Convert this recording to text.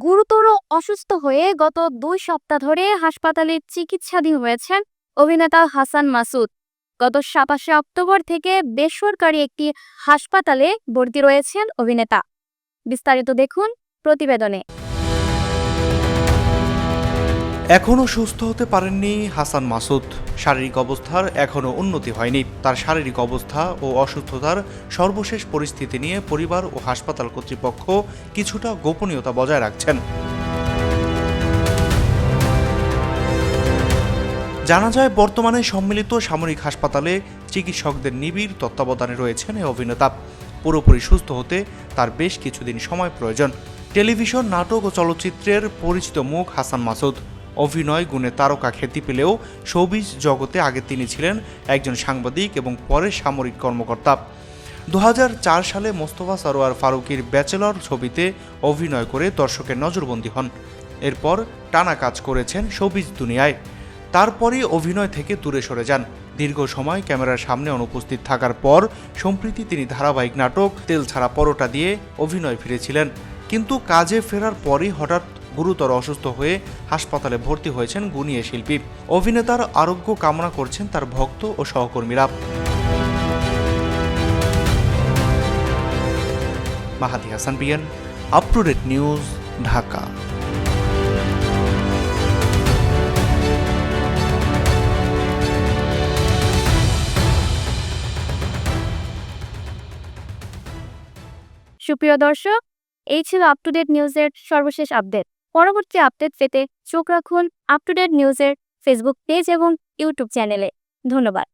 গুরুতর অসুস্থ হয়ে গত ২ সপ্তাহ ধরে হাসপাতালে চিকিৎসাধীন হয়েছেন অভিনেতা হাসান মাসুদ। গত ২৭ অক্টোবর থেকে বেসরকারি একটি হাসপাতালে ভর্তি রয়েছেন অভিনেতা। বিস্তারিত দেখুন প্রতিবেদনে। এখনও সুস্থ হতে পারেননি হাসান মাসুদ। শারীরিক অবস্থার এখনও উন্নতি হয়নি। তার শারীরিক অবস্থা ও অসুস্থতার সর্বশেষ পরিস্থিতি নিয়ে পরিবার ও হাসপাতাল কর্তৃপক্ষ কিছুটা গোপনীয়তা বজায় রাখছেন। জানা যায়, বর্তমানে সম্মিলিত সামরিক হাসপাতালে চিকিৎসকদের নিবিড় তত্ত্বাবধানে রয়েছেন এই অভিনেতা। পুরোপুরি সুস্থ হতে তার বেশ কিছুদিন সময় প্রয়োজন। টেলিভিশন, নাটক ও চলচ্চিত্রের পরিচিত মুখ হাসান মাসুদ। অভিনয় গুণে তারকা খ্যাতি পেলেও শোবিজ জগতে আগে তিনি ছিলেন একজন সাংবাদিক এবং পরে সামরিক কর্মকর্তা। ২০০৪ সালে মোস্তফা সরোয়ার ফারুকীর ব্যাচেলর ছবিতে অভিনয় করে দর্শকের নজরবন্দী হন। এরপর টানা কাজ করেছেন শোবিজ দুনিয়ায়। তারপরই অভিনয় থেকে দূরে সরে যান। দীর্ঘ সময় ক্যামেরার সামনে অনুপস্থিত থাকার পর সম্প্রতি তিনি ধারাবাহিক নাটক তেল ছাড়া পরোটা দিয়ে অভিনয় ফিরেছিলেন। কিন্তু কাজে ফেরার পরই হঠাৎ গুরুতর অসুস্থ হয়ে হাসপাতালে ভর্তি হয়েছেন গুণী এ শিল্পী। অভিনেতার আরোগ্য কামনা করছেন তার ভক্ত ও সহকর্মীরা। Mahadi Hasan BN, up to date news, Dhaka. সুপ্রিয় দর্শক, এই ছিল আপ টু ডেট নিউজের সর্বশেষ আপডেট। পরবর্তী আপডেট পেতে চোখ রাখুন আপ টু ডেট নিউজের ফেসবুক পেজ এবং ইউটিউব চ্যানেলে। ধন্যবাদ।